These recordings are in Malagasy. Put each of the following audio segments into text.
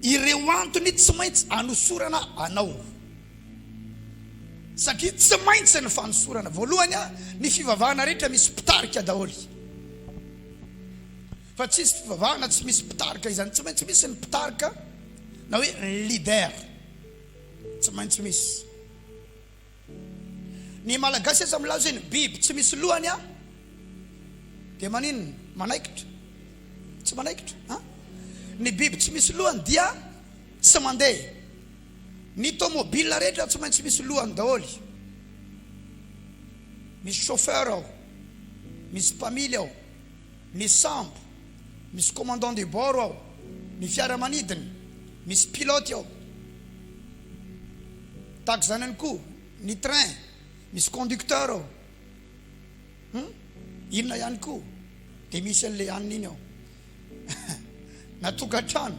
ireo antony tsy maintsy anosorana anao. Satria tsy maintsy ny fanosorana. Voalohany ny fivavahana rehetra misy pitarika daholy. Fa tsisy fivavahana tsy misy pitarika izany. Tsy maintsy misy ny pitarika na hoe leader. Tsy maintsy misy. Ny malagasy aza milaza hoe ny biby tsy misy lohany dia maninona? Manaikitra. Tsy manaikitra. Ny biby tsy misy lohany dia tsy mandeha. Ny tomobile rehetra tsy maintsy misy lohany daholy. Misy chauffeur ao, misy mpamily ao, misy sambo, misy commandant de bord ao, ny fiaramanidiny, misy pilote ao. Tahaka izany ihany koa ny train, misy conducteur ao. Inona ihany koa dia misy an'ilay anina iny ao. Na tokantrano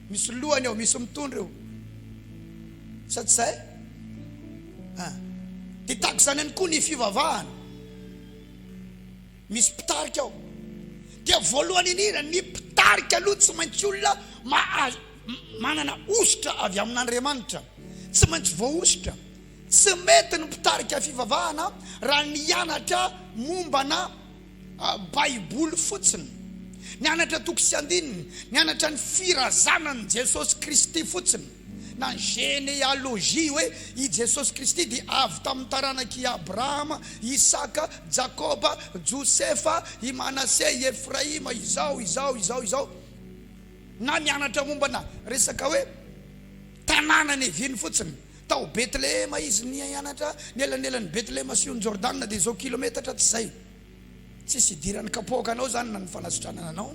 misy lohany ao, misy mitondra eo. Sa tsy zay? Dia tahaka izany ihany koa ny fivavahana, misy pitarika ao. Dia voalohany indrindra ny pitarika aloha tsy maintsy olona manana ositra avy amin'Andriamanitra. Tsy maintsy voaositra. Tsy mety ny pitarika fivavahana raha nianatra mombana baiboly fotsiny, nianatra toko sy andininy, nianatra ny firazanan'i Jesosy Kristy fotsiny, na ny généalogie hoe i Jesosy Kristy dia avy tamin'ny taranaky Abrahama, Isaka, Jakoba, Josefa, i Manase, i Efraima, izao. Na nianatra mombana resaka hoe tanàna neviny fotsiny. Tao Betlehema izy nianatra, nielanelan'ny Betlehema sy ny Jordan dia zao kilometatra tsy zay. Tsisy idiran'ny kapoaka anao zany na ny fanasitranana anao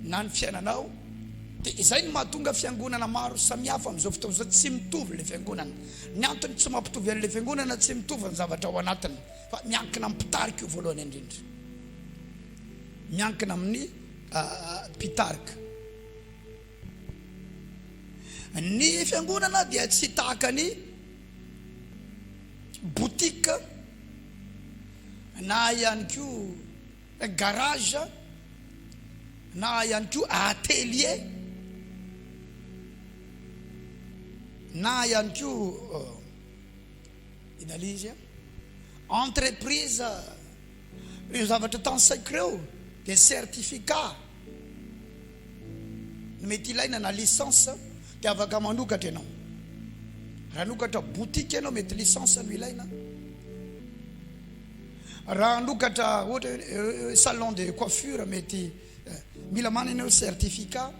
na ny fiainanao. Dia izay no mahatonga fiangonana maro samihafa amin'izao fotoana izao tsy mitovy ilay fiangonana. Ny antony tsy mampitovy an'ilay fiangonana tsy mitovy ny zavatra ao anatiny, fa miankina amin'ny pitarika io voalohany indrindra. Miankina amin'ny pitarika. Ny fiangonana dia tsy tahaka ny botika na ihany koa garage na ihany koa atelier na ihany koa inalizy entreprise. Io zavatra tansaiko reo dia certificat no mety ilaina na licence dia afaka manokatra ianao. Raha nokatra botika ianao mety licence no ilaina. Raha nokatra ohatra salon de coiffure mety mila manana ianao certificat.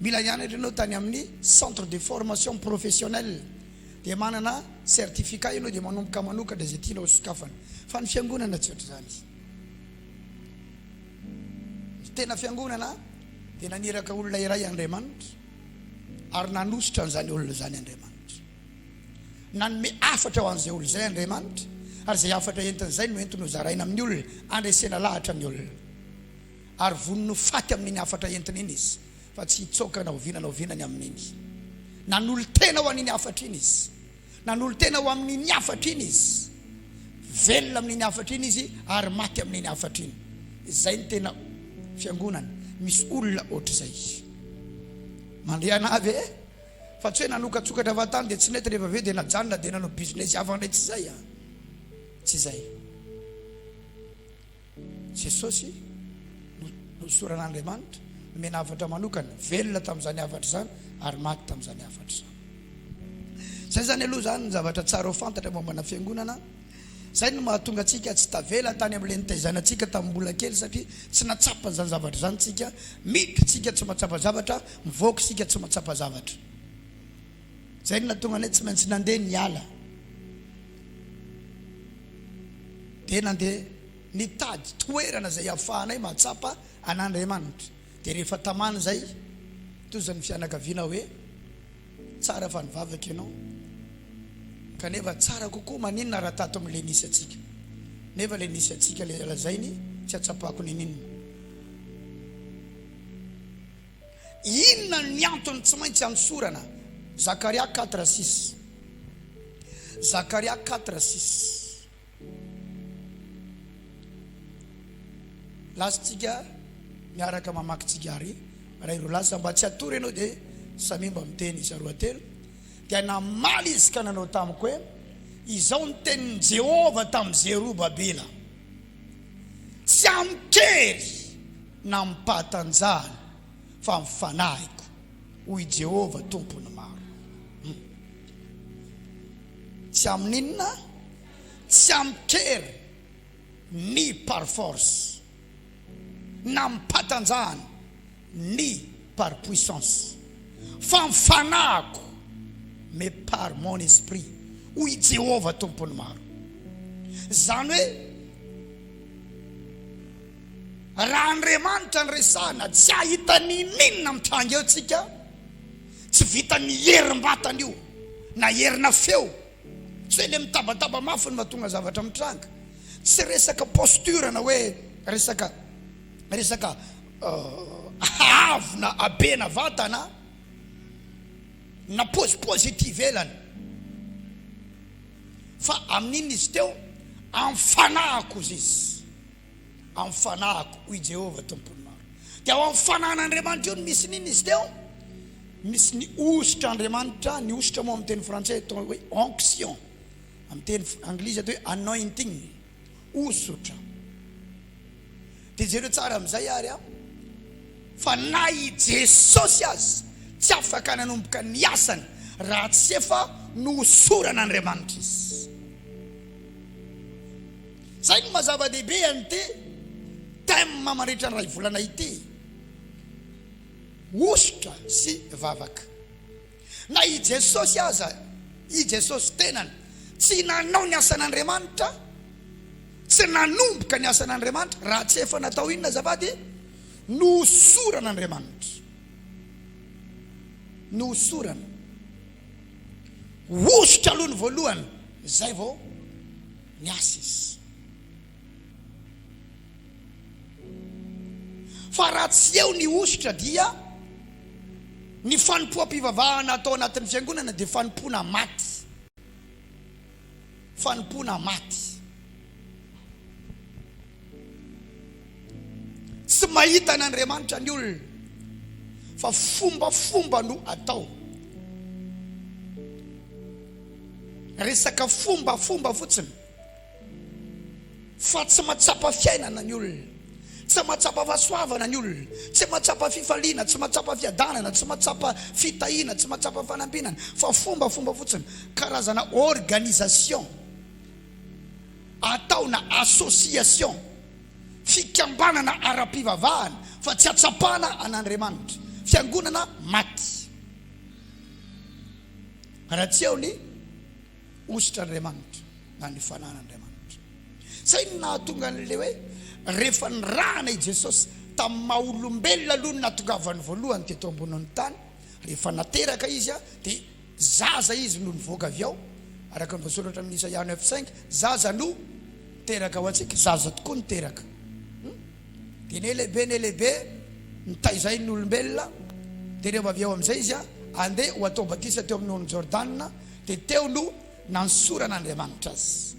Mila hianatra ianao tany amin'ny centre de formation professionnelle dia manana certificat ianao dia manomboka manokatra izay tianao sokafana. Fa ny fiangonana tsy ohatr'izany. Tena fiangonana dia naniraka olona iray Andriamanitra ary nanositra an'izany olona izany Andriamanitra. Nanome afatra ho an'izay olona izay Andriamanitra, ary izay afatra entin'izay no entiny ho zaraina amin'ny olona, andresena lahatra amin'ny olona. Ary vonino faty amin'iny afatra entiny iny izy, fa tsy hitsoka na ovinany amin'iny. Nanolo tena ho an'iny afatra iny izy. Nanolo tena ho amin'iny afatra iny izy. Velona amin'iny afatra iny izy ary maty amin'iny afatra iny. Izay ny tena fiangonana. Misy olona ohatr'izay. Mandehana avy fa tsy hoe nanokatsokatra avy tany dia tsy nety rehefa avy dia najanona dia nanao business hafa ndray tsy zay. Tsy zay. Jesosy nosoran'Andriamanitra nomena afatra manokana, velona tamin'izany afatra izany ary maty tamin'izany afatra izany. Zay zany aloha zany ny zavatra tsara ho fantatra mombana fiangonana. Zay no mahatonga antsika tsy tavela tany amin'ilay nitaizanantsika tamin'ny mbola kely, satria tsy natsapa izany zavatra izany tsika. Miditra tsika tsy matsapa zavatra, mivoaka tsika tsy matsapa zavatra. Zay no nahatonga anay tsy maintsy nandeha niala. Dia nandeha nitady toerana izay ahafahanay matsapa an'Andriamanitra. Dia rehefa tamana izay tozan'ny fianakaviana hoe tsara fa nivavaka ianao, kanefa tsara kokoa maninona raha tato amin'ilay nisy atsika. Nefa ilay nisy atsika ilay lazainy tsy atsapako ninina. Inona ny antony tsy maintsy anosorana? Zakaria 4:6. Zakaria 4:6. Lasitsika miaraka mamaky tsika ary raha ireo lasa mba tsy atory ianao dia samy mba miteny isa roa telo dia namaly izy ka nanao tamiko hoe izao ny tenin'i Jehova tamin'i Zerubabela tsy amikery na mipahatanjahana fa mifanahiko hoy Jehova tompony maro. Tsy amin'inona tsy amikery ny par force na mipahatanjahana ny par puissance fa mifanahiko mais par mon esprit hoy Jehova tompony maro. Zany hoe raha Andriamanitra ny resahana tsy ahita ninina mitranga eo tsika, tsy vita ny herim-batana io na herina feo, tsy hoe le mitabataba mafy ny mahatonga zavatra mitranga, tsy resaka posture na hoe resaka avina abena vatana na positive elany, fa amin'iny izy teo amfanahako izy, amfanahako hoy Jehova tompony maro. Dia ao amfanan'Andriamanitra io misy nini izy teo, misy ny ositra Andriamanitra, ny ositra moa amin'ny teny frantsay atao hoe onction, amin'ny teny anglisy atao hoe anointing, osotra. Dia jereo tsara amin'izay ary fa na i Jesosy azy tsy afaka nanomboka ny asany raha tsy efa nohosoran'Andriamanitra izy. Zay no mazava-dehibe an'ity tema mandritra ny ray volana ity, ositra sy vavaka. Na i Jesosy aza, i Jesosy tenany tsy nanao ny asan'Andriamanitra, tsy nanomboka ny asan'Andriamanitra raha tsy efa natao inona azafady, nohosoran'Andriamanitra, nohosorana. Ositra aloha ny voalohany, zay vao ny asa izy. Fa raha tsy eo ny ositra dia ny fanompoam-pivavahana atao anatin'ny fiangonana dia fanompoana maty, fanompoana maty. Tsy mahita n'Andriamanitra ny olona, fa fombafomba no atao, resaka fombafomba fotsiny, fa tsy mahatsapa fiainana ny olona, tsy mahatsapa fahasoavana ny olona, tsy mahatsapa fifaliana, tsy mahatsapa fiadanana, tsy mahatsapa fitahiana, tsy mahatsapa fanampinana, fa fombafomba fotsiny, karazana organisation atao na association, fikambanana ara-pivavahana, fa tsy atsapana an'Andriamanitra, fiangonana maty. Raha tsy eo ny ositr'Andriamanitra na ny fanan'Andriamanitra. Zay no nahatonga an'le hoe rehefa nirahana i Jesosy tamin'ny maha-olombelona aloha natongavany voalohany teto ambonin'ny tany, rehefa nateraka izy dia zaza izy no nivoaka avy ao, araka ny voasoratra amin'ny Isaia 9:5, zaza no teraka ho antsika, zaza tokoa niteraka. Dia ne lehibe nitaizay ny olombelona, dia rehefa avy ao amin'izay izy andeha ho atao batisa teo amin'ny on'ny Jordana, dia teo no nansoran'Andriamanitra azy.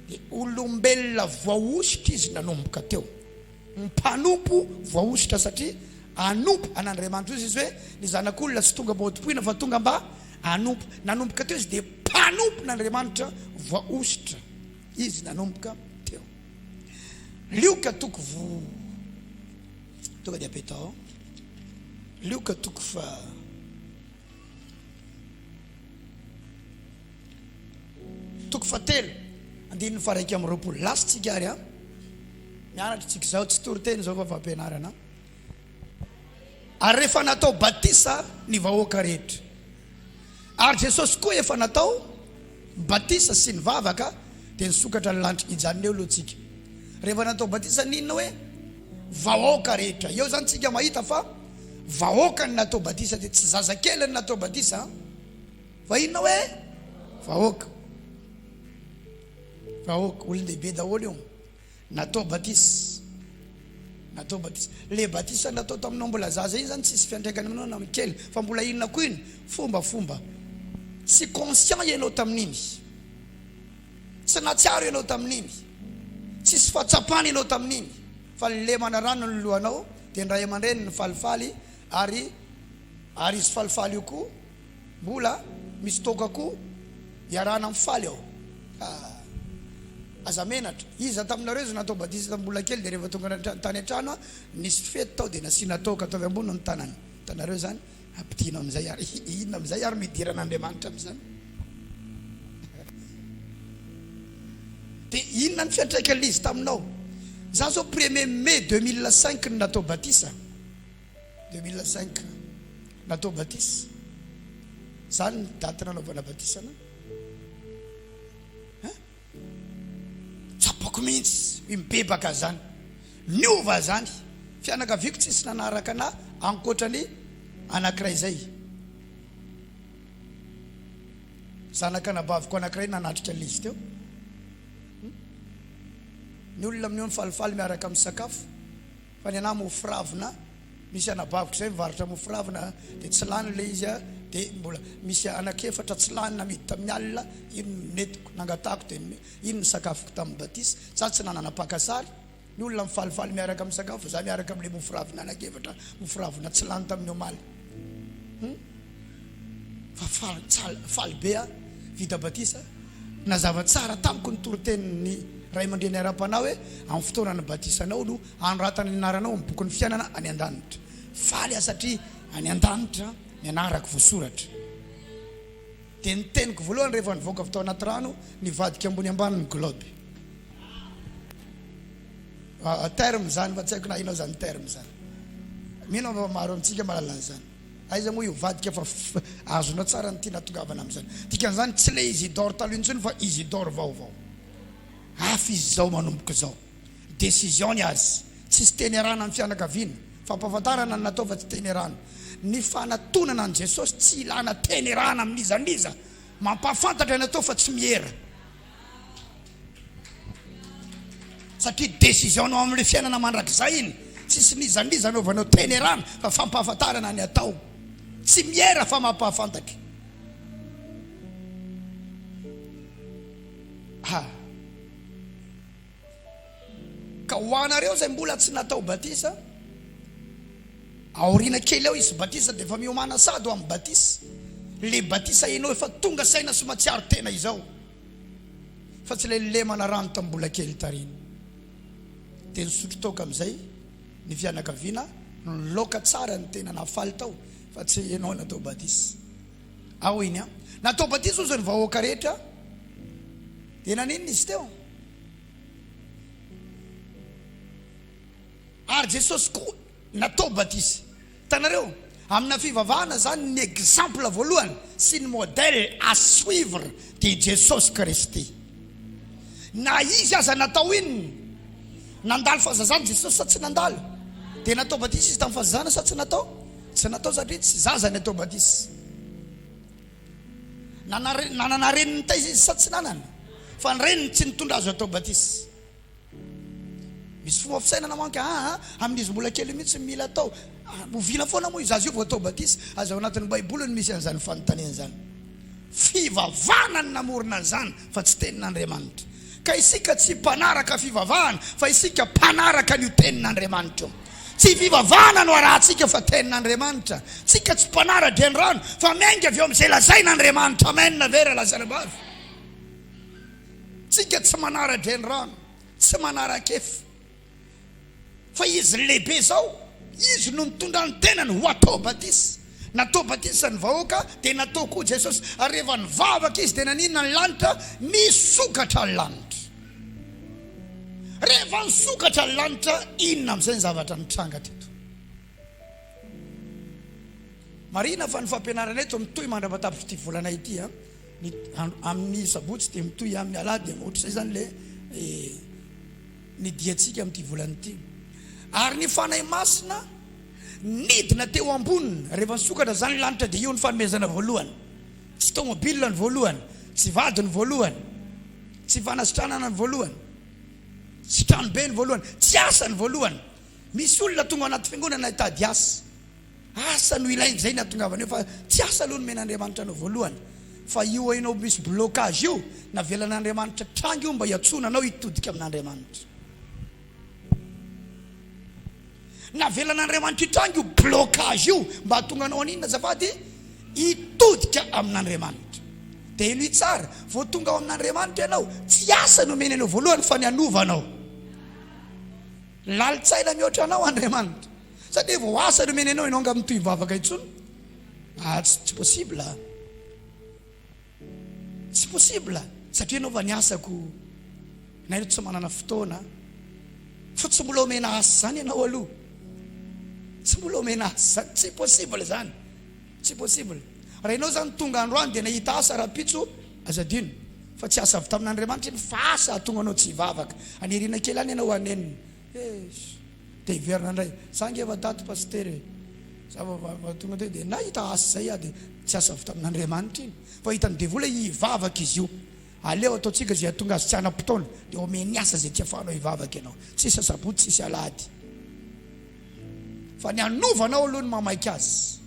Dia olombelona voaositra izy nanomboka teo, mpanompo voaositra satria anompo an'Andriamanitra izy hoe ny zanak'olona tsy tonga mba hotom-poina fa tonga mba anompo. Nanomboka teo izy dia mpanompo n'Andriamanitra voaositra izy nanomboka teo. Lioka toko tonga dia apetao Lioka toko fatelo andininy faraiky amin'ny roapolo lasitsika ary mianatra tsika zao tsy toriteny zao fa fampianarana. Ary rehefa natao batisa ny vahoaka rehetra, ary Jesosy koa efa natao batisa sy ny vavaka, dia nisokatra ny lanitra ijanona eo lohantsika. Rehefa natao batisa ninona hoe vahoaka rehetra, eo zany tsika mahita fa vahoaka ny natao batisa, dia tsy zazakely ny natao batisa, fa inona hoe vahoaka. Vahoaka olon-dehibe daholo io natao batisa, natao batisa. Le batisa natao taminao mbola zaza iny zany tsisy fiantraikany aminao na mikely, fa mbola inona koa iny fombafomba, tsy conscient ianao tamin'iny, tsy natsiaro ianao tamin'iny, tsisy fahatsapana ianao tamin'iny, fa le manarano ny lohanao dia ny ray aman-dreny ny falifaly ary izy falifaly io koa mbola misy toka koa iarahana amin'ny faly ao. Aza menatra izy taminareo izy natao batisa mbola kely dia rehefa tonga tany an-trano nisy fety tao dia nasiana toka atao ambony ny tanany. Tanareo zany ampidino amin'izay ary inona amin'izay ary midiran'Andriamanitra amin'izany. Dia inona ny fiantraikany izy taminao? Za zao 1er mai 2005 ny natao batisa. 2005 natao batisa. Zany ny daty nanaovana batisana. Tsapako mihitsy mibebaka zany. Niova zany. Fianakaviako tsisy nanaraka na ankoatrany anankiray zay. Zanaka nabaviko anankiray nanatrika l'izy teo. Ny olona amin'ny falifaly miaraka amin'ny sakafo. Fa ny anahy moforavina misy anabaviko zay mivarotra moforavina dia tsy lany le izy dia mbola misy anakefatra tsy lany namiditra amin'ny alina. Ino netiko nangatako dia ino ny sakafoko tamin'ny batisa. Za tsy nananapakasary. Ny olona mifalifaly miaraka amin'ny sakafo, za miaraka amin'ilay moforavina anakefatra, moforavina tsy lany tamin'ny omaly. Fa faly be vita batisa. Nazava tsara tamiko ny torotenin'ny ray aman-dreny ara-panao hoe amin'ny fotoanany batisanao no anoratana ny anaranao amin'ny bokin'ny fiainana any an-danitra. Faly satria any an-danitra ny anarako voasoratra. Dia ny teniko voalohany rehefa nivoaka avy tao anaty rano nivadika ambony ambany ny globe. Terme zany fa tsy haiko na inao zany terme zany. Mino maro amintsika mahalala zany. Aiza moa io vadika fa azonao tsara ny tiana tongavana amin'izany. Dikan'izany tsy le Isidore taloha intsony fa Isidore vaovao. Hafa izy zao manomboka zao. Décision ny azy. Tsisy teny arana amin'ny fianakaviana. Fampahafantarana ny natao fa tsy teny arana. Ny fanatonana an' Jesosy tsy ilana teny arana amin'izaniza. Mampahafantatra ny natao fa tsy mihera. Satria décision-nao amin'ilay fiainana mandrakizay iny. Tsisy nizaniza anaovanao teny arana fa fampahafantarana ny atao. Tsy mihera fa mampahafantatra. Ka ho anareo zay mbola tsy natao batisa, aoriana kely ao izy batisa dia efa miomana sady ho amin'ny batisa. Le batisa ianao efa tonga saina sy matsiaro tena izao. Fa tsy le lemana rano tamin'ny mbola kely tariny. Dia nisotro toka amin'izay ny fianakaviana, niloka tsara ny tena nafaly tao fa tsy ianao natao batisa. Ao iny natao batisa ozy ny vahoaka rehetra. Dia naninona izy teo? Ary Jesosy koa natao batisa. Tanareo amina fivavahana zany ny exemple voalohany sy ny modèle à suivre de Jesosy Kristy. Na izy aza natao iny nandalo fahazazana Jesosy sa tsy nandalo? Dia natao batisa izy tamin'ny fahazazana sa tsy natao? Tsy natao satria tsy zaza natao batisa. Nanana reniny taiza izy sa tsy nanana? Fa ny reniny tsy nitondra azo atao batisa. Misy fomba fisainana manko amin'izy mbola kely mihitsy mila atao. Movina foana moa izy azy io vao atao batisa. Aza ao anatin'ny Baiboly ny misy an'izany fanontaniana zany. Fivavahana ny namorona an'izany fa tsy tenin'Andriamanitra. Ka isika tsy mpanaraka fivavahana fa isika mpanaraka ny tenin'Andriamanitra. Tsy fivavahana no arahantsika fa tenin'Andriamanitra. Tsika tsy mpanaraka ny rano fa miainga avy eo amin'izay lazain'Andriamanitra. Amen na vera lazana bavy. Tsika tsy manaraka ny rano, tsy manaraka efa. Fa izy lehibe zao, izy no mitondra ny tenany ho atao batisa. Natao batisa ny vahoaka dia natao koa Jesosy. Ary rehefa nivavaka izy dia naninona ny lanitra? Nisokatra ny lanitra. Rehefa nisokatra ny lanitra, inona amin'izay ny zavatra nitranga teto? Marina fa ny fampianarana eto mitohy mandrapatapitra ity volana ity amin'ny sabotsy dia mitohy amin'ny alahady dia ohatr'izay zany le ny diantsika amin'ity volana ity. Ary ny fanahy masina nidina teo amboniny rehefa nisokatra zany lanitra dia io ny fanomezana voalohany. Tsy tômôbilina ny voalohany, tsy vady ny voalohany, tsy fanasitranana ny voalohany, tsy tranobe ny voalohany, tsy asa ny voalohany. Misy olona tonga anaty fiangonana hitady asa. Asa no ilainy zay natongavana eo fa tsy asa aloha no men'Andriamanitra no voalohany. Fa io hainao misy blocage io navelan'Andriamanitra tranga io mba hiatsona anao hitodika amin'Andriamanitra. navelan'Andriamanitra itrangy io blocage io mba hatonga anao an'inona azafady hitodika amin'Andriamanitra. Dia ilo tsara vao tonga ao amin'Andriamanitra ianao tsy asa nomeny anao voalohany fa ny anovanao. Lalitsaina mihoatra anao Andriamanitra satria vao asa nomeny anao ianao anga mitohy mivavaka intsony. Tsy possible, tsy possible satria anao va ny asako na io tsy manana fotoana fa tsy mbola omena asa zany ianao aloha, tsy mbola omena asa zany, tsy possible zany, tsy possible. Raha ianao zany tonga androany dia nahita asa rapitso azadino fa tsy asa avy tamin'Andriamanitra iny fa asa atonga anao tsy hivavaka. Anirina kely any ianao anenina dia hiverina indray sangy efa daty pasteur tonga teo dia nahita asa zay dia tsy asa avy tamin'Andriamanitra iny fa hitany devola hivavaka izy io. Aleo ataontsika zay atonga azy tsy anam-potoana dia omeny asa zay tsy afahanao hivavaka ianao, tsisy asabotsy tsisy alahady fa ny anovanao aloha ny mamaika azy.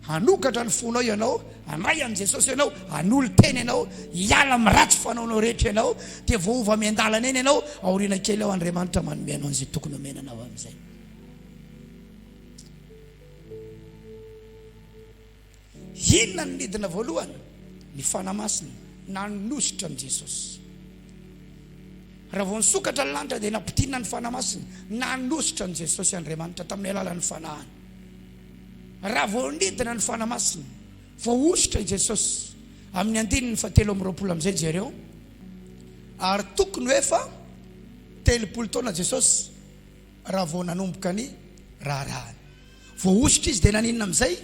Hanokatra ny fonao ianao, anay an' Jesosy ianao, hanolo tena ianao, hiala amin'ny ratsy fanaonao rehetra ianao, dia voova miandalana eny ianao, aoriana kely ao Andriamanitra manome anao an'izay tokony homenanao amin'izay. Inona ny nidina voalohany? Ny fanamasina nanositra an' Jesosy. Raha vao nisokatra ny lanitra dia nampitinina ny fanamasina, nanositra an' Jesosy Andriamanitra tamin'ny alalan'ny fanahany. Raha vao nidina ny fanamasina, vao ositra i Jesosy amin'ny andininy 720 amin'izay jereo, ary tokony hoe efa 30 taona Jesosy raha vao nanomboka ny raharahany. Vao ositra izy dia naninona amin'izay?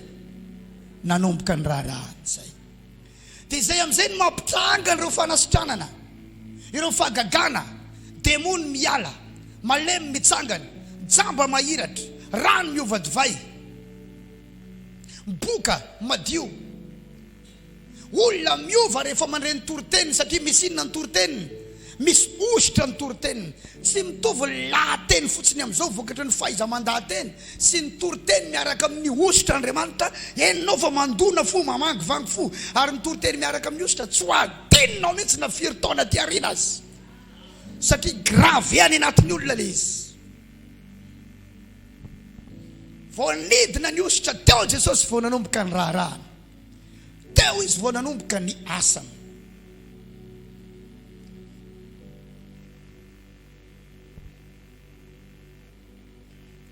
Nanomboka ny raharahany izay. Dia izay amin'izay no mampitranga ireo fanasitranana, ireo fahagagana, demony miala, malemy mitsangana, jamba mahiratra, rano miova divay, boka madio, olona miova rehefa mandray ny toroteniny satria misy inona ny toroteniny, misy ositra ny toroteniny. Tsy mitovy lahateny fotsiny amin'izao vokatra ny fahaiza-mandahateny sy ny toriteny miaraka amin'ny ositra Andriamanitra. Enao fa mandona fo mamangy vangy fo, ary ny toriteny miaraka amin'ny ositra tsy ho adinonao mihitsy na firy taona ty aoriana azy satria grave any anatin'ny olona le izy. Vao nidina ny ositra teo Jesosy vao nanomboka ny raharahany, teo izy vao nanomboka ny asany.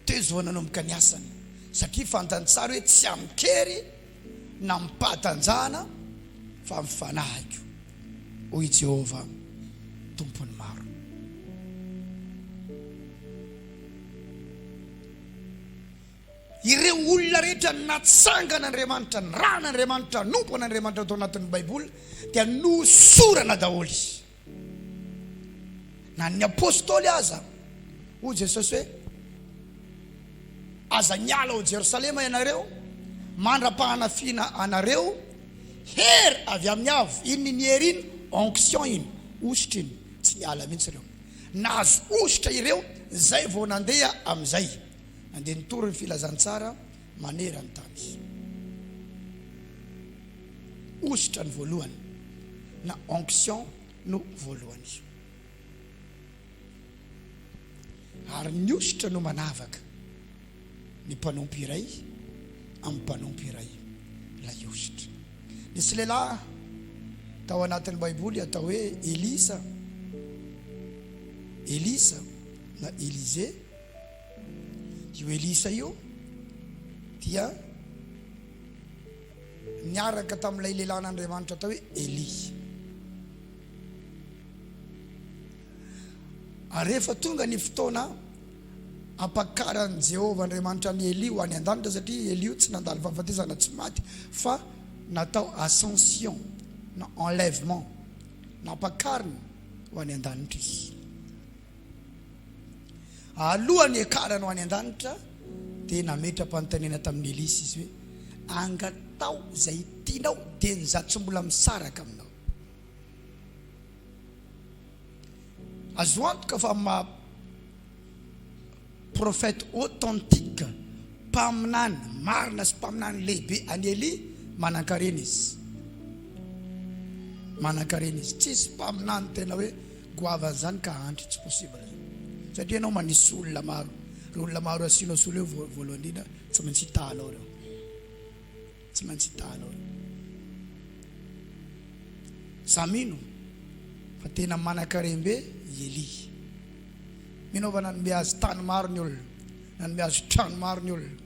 Teo izy vao nanomboka ny asany satria fantany tsara hoe tsy amikery na mipatanjana fa mifanahiko hoy Jehova tompony maro. Ireo olona rehetra natsangan'Andriamanitra, ny ran'Andriamanitra, nompon'Andriamanitra atao anatin'ny Baiboly dia nosorana daholo. Na ny apôstôly aza hoy Jesosy hoe aza niala ao Jerosalema ianareo, mandra-pahanafiana anareo, hery avy amin'ny avo. Iny ny hery iny? Onction iny, ositra iny, tsy niala mihitsy ireo. Nahazo ositra ireo, zay vao nandeha amin'izay, andeha nitory ny filazantsara manera ny tany. Ositra ny voalohany, na onction no voalohany. Ary ny ositra no manavaka ny mpanompo iray amin'ny mpanompo iray ilay ositra. Nisy lehilahy tao anatin'ny Baiboly atao hoe Elisa na Elize. Io Elisa io dia niaraka tamin'ilay lehilahin'Andriamanitra atao hoe Eli. Ary rehefa tonga ny fotoana ampakaran'i Jehova Andriamanitra ny Eli ho any an-danitra, satria Eli tsy nandalo fahafatesana tsy maty fa natao ascension na enlèvement, nampakariny ho any an-danitra izy. Alohan'ny akarany ho any an-danitra dia nametra-panontaniana tamin'ny Elisa izy hoe angatao izay tianao dia ny zato tsy mbola misaraka aminao. Azo antoka fa ma prophète authentique, mpaminany marina sy mpaminany lehibe any Eli, manan-karena izy. Manan-karena izy, tsisy mpaminany tena hoe goavana zany ka antry, tsy possible. Satria ianao manisy olona maro, olona maro asianao solo eo voalohany indrindra tsy maintsy hitanao reo, tsy maintsy hitanao reo. Za mino fa tena manan-karembe Eli. Mino fa nanombe azy tany maro ny olona, nanombe azy trano maro ny olona,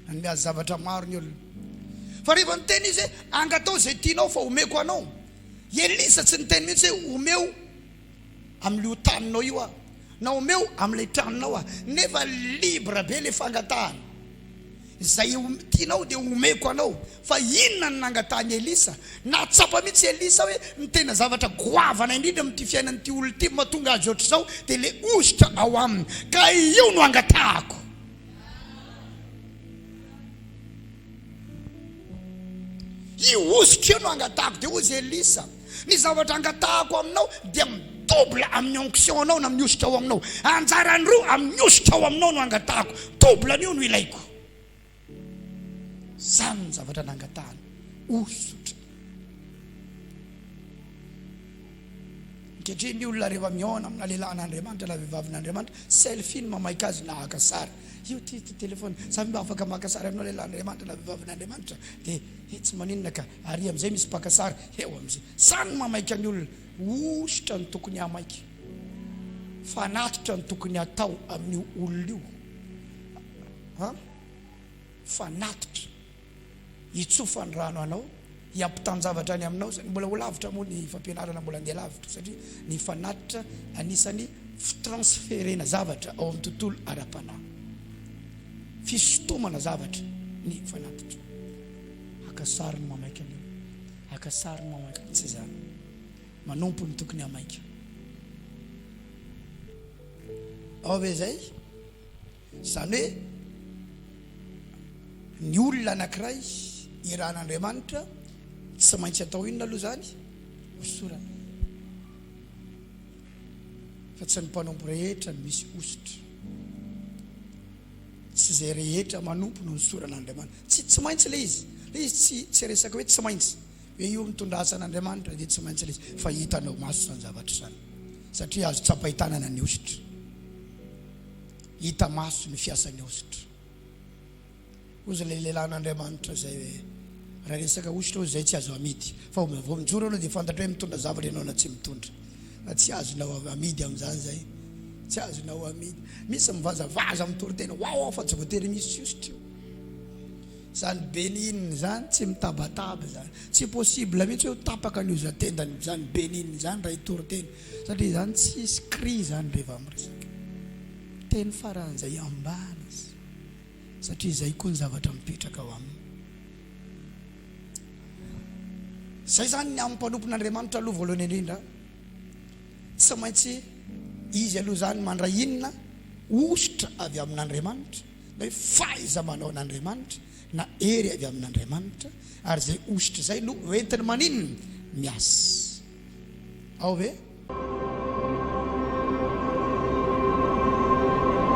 nanombe azy zavatra maro ny olona. Fa rehefa niteny izy angatao zay tianao fa omeko anao. Elisa tsy niteny mihitsy hoe omeo amin'io taninao io a, na omeo amin'ilay tranonao a, nefa libre be le fangatahana. Zay tianao dia omeko anao. Fa inona ny nangatahany Elisa? Natsapa mihitsy Elisa hoe nitena zavatra goavana indrindra amin'ity fiainan'ity olona ity, mahatonga azy ohatr'izao dia le ositra ao aminy, ka io no angatahako. Io ositra io no angatahako. Dia ozy Elisa, ny zavatra angatahako aminao dia double amin'ny onction anao na amin'ny ositra ao aminao. Anjarany roa amin'ny ositra ao aminao no angatahako. Double an'io no ilaiko. Zany zavatra nangatahana, osotra. Ankehitriny ny olona rehefa mihaona amina lehilahin'Andriamanitra na vehivavin'Andriamanitra, selfie no mamaika azy nahaka sary. Io ty telefony, samy mba afaka maka sary aminao lehilahin'Andriamanitra na vehivavin'Andriamanitra, dia tsy maninona ka, ary amin'izay misy mpaka sary, eo amin'izay. Sany mamaika ny olona, ositra ny tokony hamaika. Fanatitra ny tokony hatao amin'ny olona io. Fanatitra. Hitsofa ny rano anao, hiampitanjavatra any aminao. Mbola ho lavitra moa ny fampianarana, mbola andeha lavitra, satria ny fanatitra anisany transferena zavatra ao amin'ny tontolo ara-panahy. Fisotomana zavatra ny fanatitra. Hakasary ny mamaika ny olona, hakasary ny mamaika ny tsy zany, manompo ny tokony hamaika. Ao ve zay? Zany hoe ny olona anankiray irahan'Andriamanitra tsy maintsy atao inona aloha zany? Hosorana. Fa tsy ny mpanompo rehetra no misy ositra, tsy zay rehetra manompo no hosoran'Andriamanitra. Tsy maintsy le izy tsy resaka hoe tsy maintsy hoe io mitondra asan'Andriamanitra dia tsy maintsy le izy, fa hitanao maso zany zavatra zany, satria azo tsapahitanana ny ositra. Hita maso ny fiasan'ny ositra. Ozy le lehilahin'Andriamanitra zay hoe raha resaka ositra ozy zay tsy azo amidy, fa vao mijoro anao dia fantatra hoe mitondra zavatra ianao na tsy mitondra. Fa tsy azonao amidy amin'izany zay, tsy azonao amidy. Misy mivazavaza mitorotena, wow, fa tsy voatery misy ositra io. Zany bénigne zany tsy mitabataba zany, tsy possible mihitsy hoe tapaka ny ozatendany zany bénigne zany raha hitorotena, satria zany tsisy cri zany rehefa miresaka. Teny faran'izay ambany izy, satria izay koa ny zavatra mipetraka ao aminy. Zay zany ny amin'ny mpanompon'Andriamanitra aloha voalohany indrindra, tsy maintsy izy aloha zany mandray inona? Ositra avy amin'Andriamanitra, na hoe faiza manao an'Andriamanitra, na hery avy amin'Andriamanitra, ary zay ositra zay no entiny maninona? Miasa. Ao ve?